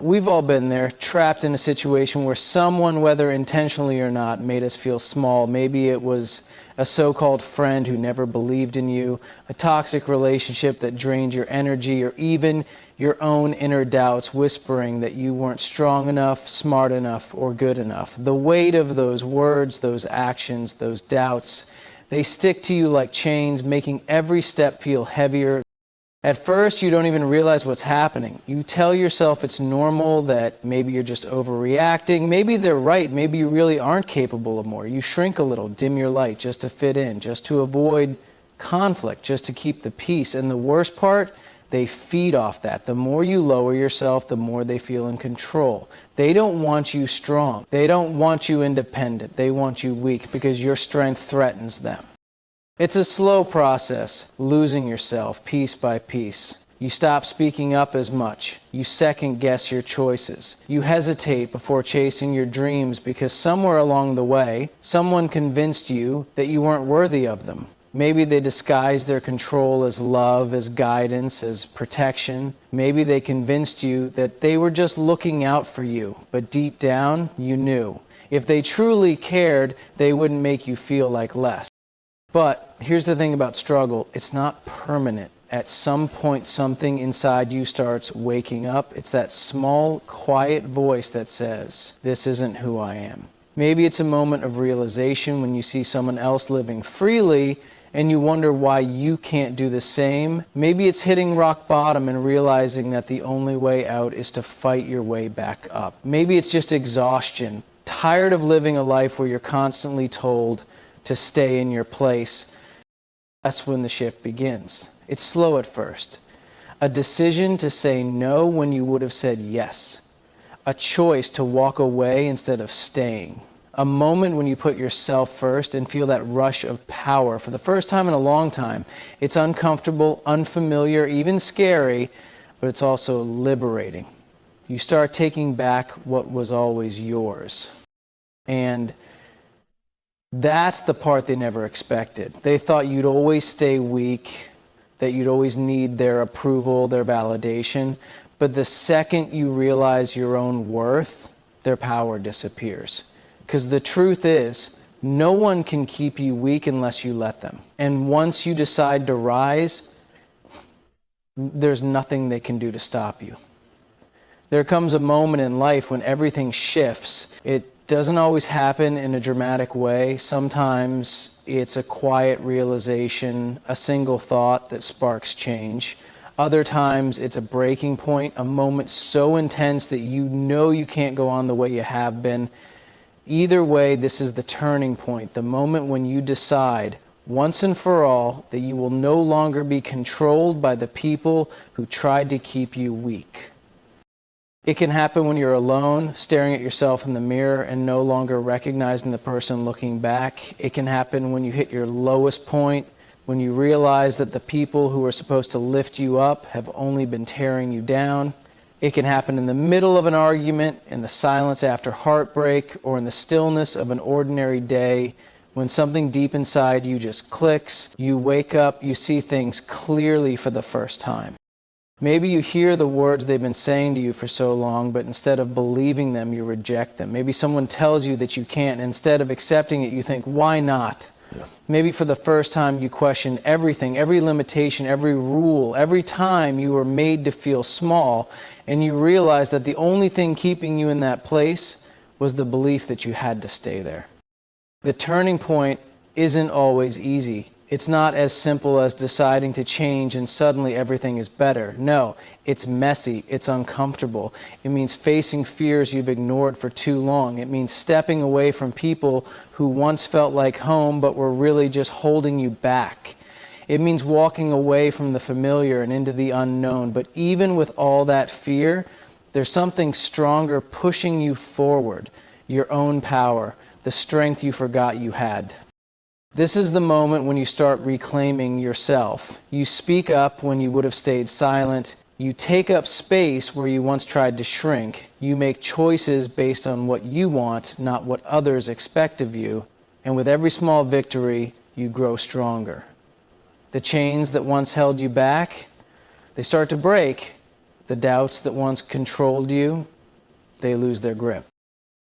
We've all been there, trapped in a situation where someone, whether intentionally or not, made us feel small. Maybe it was a so-called friend who never believed in you, a toxic relationship that drained your energy, or even your own inner doubts whispering that you weren't strong enough, smart enough, or good enough. The weight of those words, those actions, those doubts, they stick to you like chains, making every step feel heavier. At first, you don't even realize what's happening. You tell yourself it's normal, that maybe you're just overreacting. Maybe they're right. Maybe you really aren't capable of more. You shrink a little, dim your light just to fit in, just to avoid conflict, just to keep the peace. And the worst part, they feed off that. The more you lower yourself, the more they feel in control. They don't want you strong. They don't want you independent. They want you weak because your strength threatens them. It's a slow process, losing yourself piece by piece. You stop speaking up as much. You second guess your choices. You hesitate before chasing your dreams because somewhere along the way, someone convinced you that you weren't worthy of them. Maybe they disguised their control as love, as guidance, as protection. Maybe they convinced you that they were just looking out for you, but deep down, you knew. If they truly cared, they wouldn't make you feel like less. But here's the thing about struggle, it's not permanent. At some point, something inside you starts waking up. It's that small, quiet voice that says, "This isn't who I am." Maybe it's a moment of realization when you see someone else living freely and you wonder why you can't do the same. Maybe it's hitting rock bottom and realizing that the only way out is to fight your way back up. Maybe it's just exhaustion, tired of living a life where you're constantly told to stay in your place. That's when the shift begins. It's slow at first. A decision to say no when you would have said yes. A choice to walk away instead of staying. A moment when you put yourself first and feel that rush of power for the first time in a long time. It's uncomfortable, unfamiliar, even scary, but it's also liberating. You start taking back what was always yours. And that's the part they never expected. They thought you'd always stay weak, that you'd always need their approval, their validation. But the second you realize your own worth, their power disappears. Because the truth is, no one can keep you weak unless you let them. And once you decide to rise, there's nothing they can do to stop you. There comes a moment in life when everything shifts. It doesn't always happen in a dramatic way. Sometimes it's a quiet realization, a single thought that sparks change. Other times it's a breaking point, a moment so intense that you know you can't go on the way you have been. Either way, this is the turning point, the moment when you decide once and for all that you will no longer be controlled by the people who tried to keep you weak. It can happen when you're alone, staring at yourself in the mirror and no longer recognizing the person looking back. It can happen when you hit your lowest point, when you realize that the people who are supposed to lift you up have only been tearing you down. It can happen in the middle of an argument, in the silence after heartbreak, or in the stillness of an ordinary day, when something deep inside you just clicks, you wake up, you see things clearly for the first time. Maybe you hear the words they've been saying to you for so long, but instead of believing them, you reject them. Maybe someone tells you that you can't, and instead of accepting it, you think, why not? Yeah. Maybe for the first time you question everything, every limitation, every rule, every time you were made to feel small, and you realize that the only thing keeping you in that place was the belief that you had to stay there. The turning point isn't always easy. It's not as simple as deciding to change and suddenly everything is better. No, it's messy, it's uncomfortable. It means facing fears you've ignored for too long. It means stepping away from people who once felt like home but were really just holding you back. It means walking away from the familiar and into the unknown. But even with all that fear, there's something stronger pushing you forward, your own power, the strength you forgot you had. This is the moment when you start reclaiming yourself. You speak up when you would have stayed silent. You take up space where you once tried to shrink. You make choices based on what you want, not what others expect of you. And with every small victory, you grow stronger. The chains that once held you back, they start to break, The doubts that once controlled you, they lose their grip.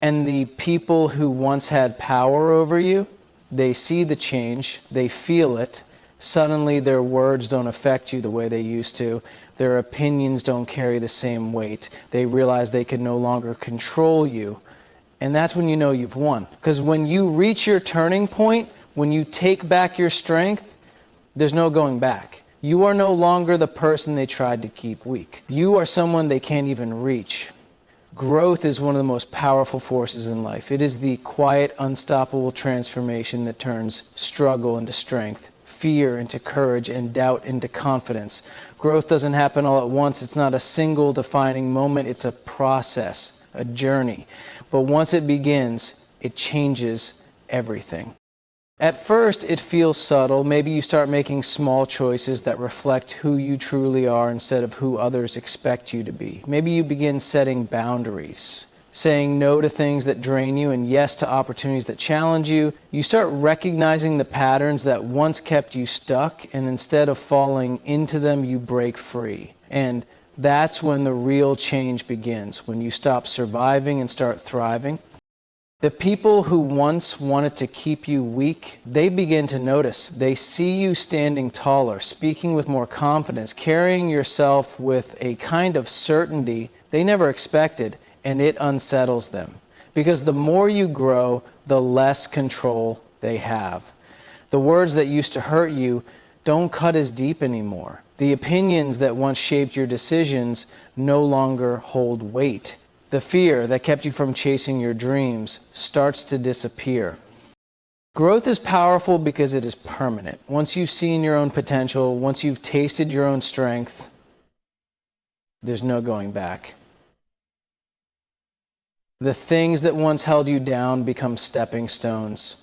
And the people who once had power over you, they see the change, they feel it. Suddenly their words don't affect you the way they used to. Their opinions don't carry the same weight. They realize they can no longer control you. And that's when you know you've won. Because when you reach your turning point, when you take back your strength, there's no going back. You are no longer the person they tried to keep weak. You are someone they can't even reach. Growth is one of the most powerful forces in life. It is the quiet, unstoppable transformation that turns struggle into strength, fear into courage, and doubt into confidence. Growth doesn't happen all at once. It's not a single defining moment. It's a process, a journey. But once it begins, it changes everything. At first, it feels subtle. Maybe you start making small choices that reflect who you truly are instead of who others expect you to be. Maybe you begin setting boundaries, saying no to things that drain you and yes to opportunities that challenge you. You start recognizing the patterns that once kept you stuck, and instead of falling into them, you break free. And that's when the real change begins, when you stop surviving and start thriving. The people who once wanted to keep you weak, they begin to notice. They see you standing taller, speaking with more confidence, carrying yourself with a kind of certainty they never expected, and it unsettles them. Because the more you grow, the less control they have. The words that used to hurt you don't cut as deep anymore. The opinions that once shaped your decisions no longer hold weight. The fear that kept you from chasing your dreams starts to disappear. Growth is powerful because it is permanent. Once you've seen your own potential, once you've tasted your own strength, there's no going back. The things that once held you down become stepping stones.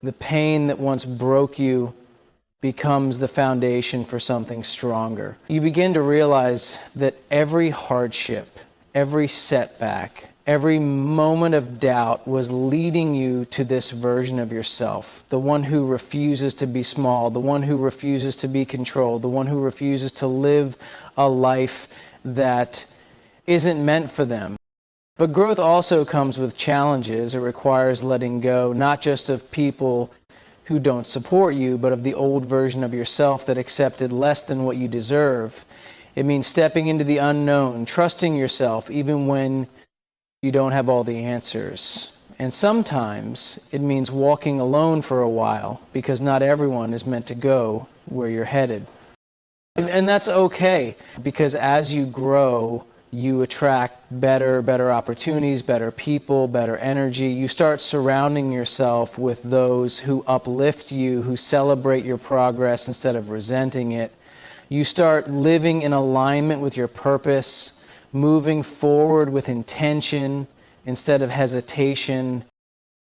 The pain that once broke you becomes the foundation for something stronger. You begin to realize that every hardship, every setback, every moment of doubt was leading you to this version of yourself, the one who refuses to be small, the one who refuses to be controlled, the one who refuses to live a life that isn't meant for them. But growth also comes with challenges. It requires letting go, not just of people who don't support you, but of the old version of yourself that accepted less than what you deserve. It means stepping into the unknown, trusting yourself even when you don't have all the answers. And sometimes it means walking alone for a while, because not everyone is meant to go where you're headed. And that's okay, because as you grow, you attract better opportunities, better people, better energy. You start surrounding yourself with those who uplift you, who celebrate your progress instead of resenting it. You start living in alignment with your purpose, moving forward with intention instead of hesitation.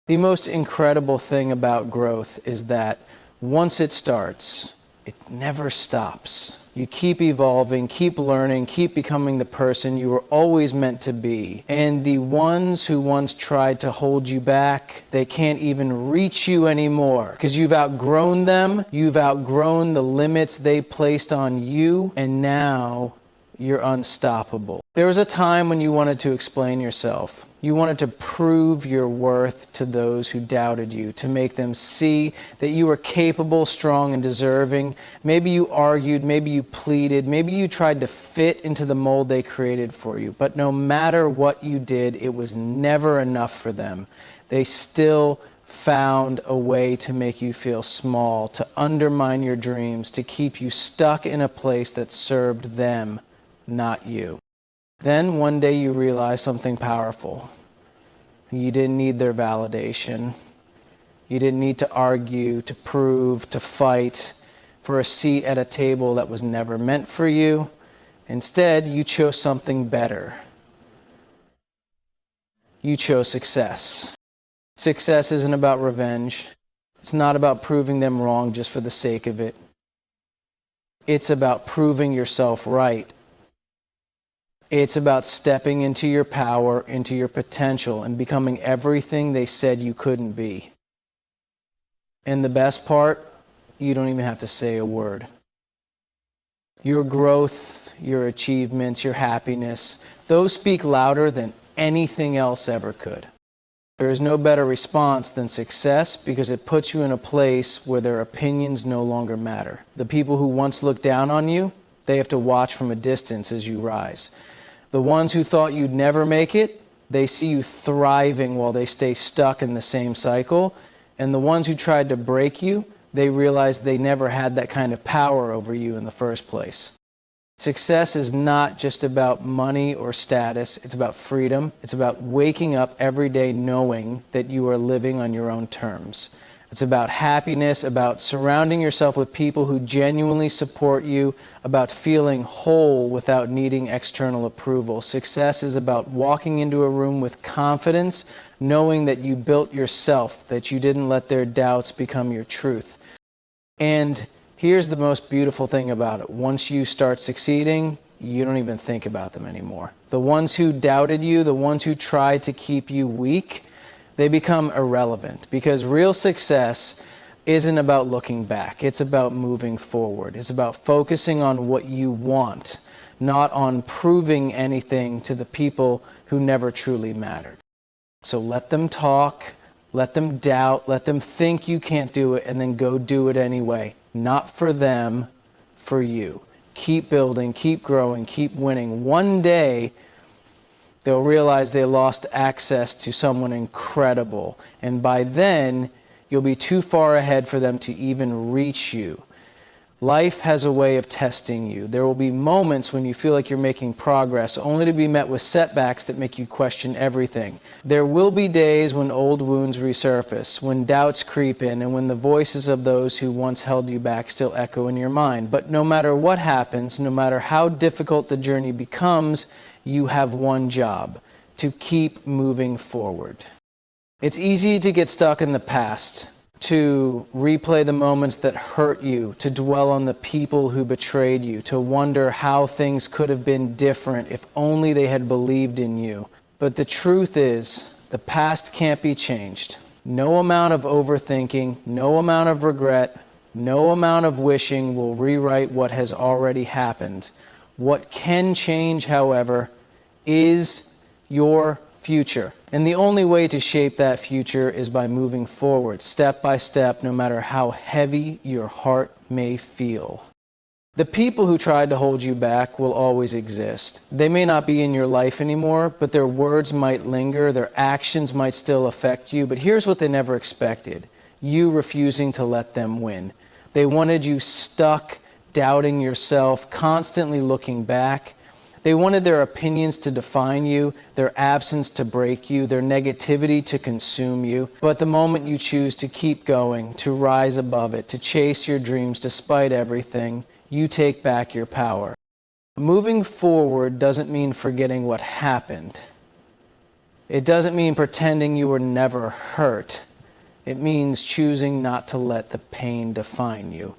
The most incredible thing about growth is that once it starts, it never stops. You keep evolving, keep learning, keep becoming the person you were always meant to be. And the ones who once tried to hold you back, they can't even reach you anymore because you've outgrown them, you've outgrown the limits they placed on you, and now you're unstoppable. There was a time when you wanted to explain yourself. You wanted to prove your worth to those who doubted you, to make them see that you were capable, strong, and deserving. Maybe you argued, maybe you pleaded, maybe you tried to fit into the mold they created for you. But no matter what you did, it was never enough for them. They still found a way to make you feel small, to undermine your dreams, to keep you stuck in a place that served them, not you. Then one day you realize something powerful. You didn't need their validation. You didn't need to argue, to prove, to fight for a seat at a table that was never meant for you. Instead, you chose something better. You chose success. Success isn't about revenge. It's not about proving them wrong just for the sake of it. It's about proving yourself right. It's about stepping into your power, into your potential, and becoming everything they said you couldn't be. And the best part, you don't even have to say a word. Your growth, your achievements, your happiness, those speak louder than anything else ever could. There is no better response than success because it puts you in a place where their opinions no longer matter. The people who once looked down on you, they have to watch from a distance as you rise. The ones who thought you'd never make it, they see you thriving while they stay stuck in the same cycle. And the ones who tried to break you, they realize they never had that kind of power over you in the first place. Success is not just about money or status. It's about freedom. It's about waking up every day knowing that you are living on your own terms. It's about happiness, about surrounding yourself with people who genuinely support you, about feeling whole without needing external approval. Success is about walking into a room with confidence, knowing that you built yourself, that you didn't let their doubts become your truth. And here's the most beautiful thing about it. Once you start succeeding, you don't even think about them anymore. The ones who doubted you, the ones who tried to keep you weak, they become irrelevant because real success isn't about looking back. It's about moving forward. It's about focusing on what you want, not on proving anything to the people who never truly mattered. So let them talk, let them doubt, let them think you can't do it, and then go do it anyway. Not for them, for you. Keep building, keep growing, keep winning. One day, they'll realize they lost access to someone incredible. And by then, you'll be too far ahead for them to even reach you. Life has a way of testing you. There will be moments when you feel like you're making progress, only to be met with setbacks that make you question everything. There will be days when old wounds resurface, when doubts creep in, and when the voices of those who once held you back still echo in your mind. But no matter what happens, no matter how difficult the journey becomes, you have one job: to keep moving forward. It's easy to get stuck in the past, to replay the moments that hurt you, to dwell on the people who betrayed you, to wonder how things could have been different if only they had believed in you. But the truth is, the past can't be changed. No amount of overthinking, no amount of regret, no amount of wishing will rewrite what has already happened. What can change, however, is your future. And the only way to shape that future is by moving forward, step by step, no matter how heavy your heart may feel. The people who tried to hold you back will always exist. They may not be in your life anymore, but their words might linger, their actions might still affect you. But here's what they never expected: you refusing to let them win. They wanted you stuck, doubting yourself, constantly looking back. They wanted their opinions to define you, their absence to break you, their negativity to consume you. But the moment you choose to keep going, to rise above it, to chase your dreams despite everything, you take back your power. Moving forward doesn't mean forgetting what happened. It doesn't mean pretending you were never hurt. It means choosing not to let the pain define you.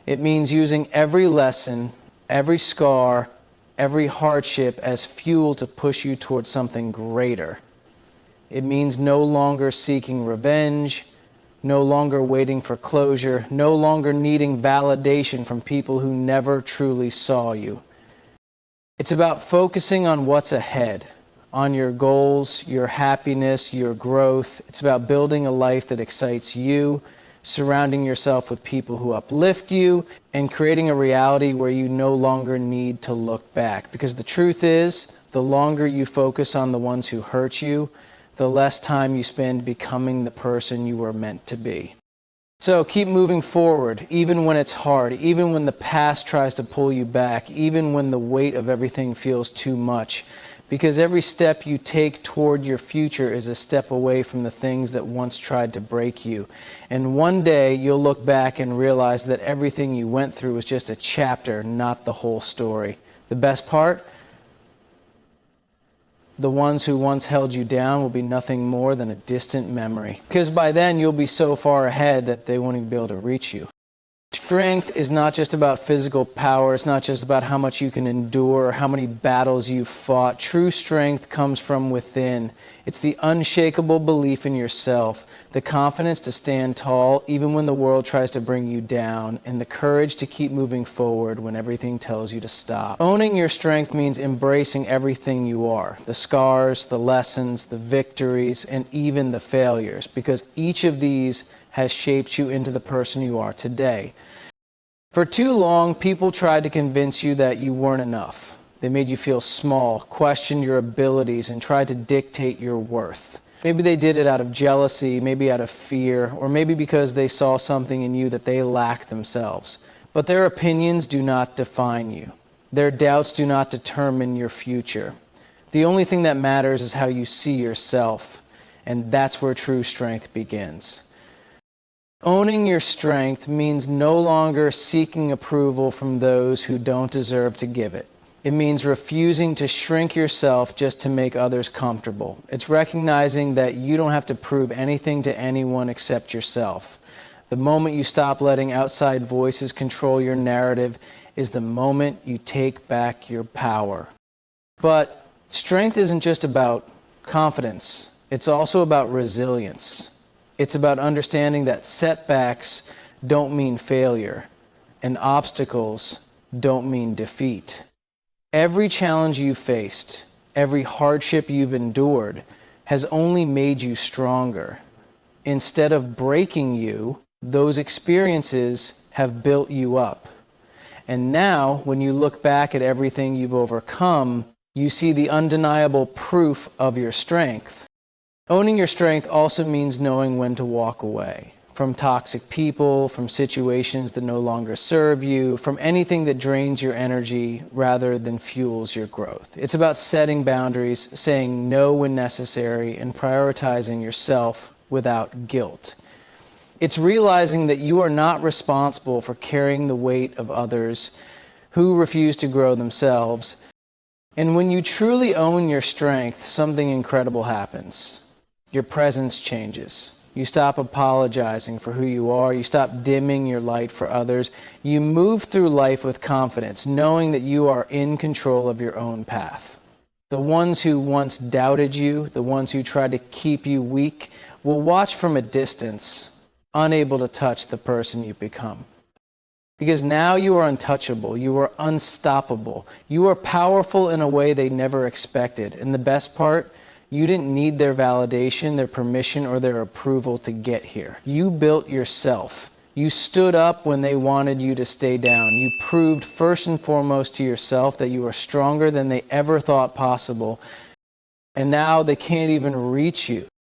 It means using every lesson, every scar, every hardship as fuel to push you towards something greater. It means no longer seeking revenge, no longer waiting for closure, no longer needing validation from people who never truly saw you. It's about focusing on what's ahead, on your goals, your happiness, your growth. It's about building a life that excites you, surrounding yourself with people who uplift you, and creating a reality where you no longer need to look back. Because the truth is, the longer you focus on the ones who hurt you, the less time you spend becoming the person you were meant to be. So keep moving forward, even when it's hard, even when the past tries to pull you back, even when the weight of everything feels too much. Because every step you take toward your future is a step away from the things that once tried to break you. And one day you'll look back and realize that everything you went through was just a chapter, not the whole story. The best part? The ones who once held you down will be nothing more than a distant memory. Because by then you'll be so far ahead that they won't even be able to reach you. Strength is not just about physical power. It's not just about how much you can endure or how many battles you've fought. True strength comes from within. It's the unshakable belief in yourself, the confidence to stand tall even when the world tries to bring you down, and the courage to keep moving forward when everything tells you to stop. Owning your strength means embracing everything you are, the scars, the lessons, the victories, and even the failures, because each of these has shaped you into the person you are today. For too long, people tried to convince you that you weren't enough. They made you feel small, questioned your abilities, and tried to dictate your worth. Maybe they did it out of jealousy, maybe out of fear, or maybe because they saw something in you that they lacked themselves. But their opinions do not define you. Their doubts do not determine your future. The only thing that matters is how you see yourself, and that's where true strength begins. Owning your strength means no longer seeking approval from those who don't deserve to give it. It means refusing to shrink yourself just to make others comfortable. It's recognizing that you don't have to prove anything to anyone except yourself. The moment you stop letting outside voices control your narrative is the moment you take back your power. But strength isn't just about confidence. It's also about resilience. It's about understanding that setbacks don't mean failure, and obstacles don't mean defeat. Every challenge you've faced, every hardship you've endured, has only made you stronger. Instead of breaking you, those experiences have built you up. And now, when you look back at everything you've overcome, you see the undeniable proof of your strength. Owning your strength also means knowing when to walk away from toxic people, from situations that no longer serve you, from anything that drains your energy rather than fuels your growth. It's about setting boundaries, saying no when necessary, and prioritizing yourself without guilt. It's realizing that you are not responsible for carrying the weight of others who refuse to grow themselves. And when you truly own your strength, something incredible happens. Your presence changes. You stop apologizing for who you are. You stop dimming your light for others. You move through life with confidence, knowing that you are in control of your own path. The ones who once doubted you, the ones who tried to keep you weak, will watch from a distance, unable to touch the person you've become. Because now you are untouchable, you are unstoppable, you are powerful in a way they never expected. And the best part, you didn't need their validation, their permission, or their approval to get here. You built yourself. You stood up when they wanted you to stay down. You proved first and foremost to yourself that you are stronger than they ever thought possible. And now they can't even reach you.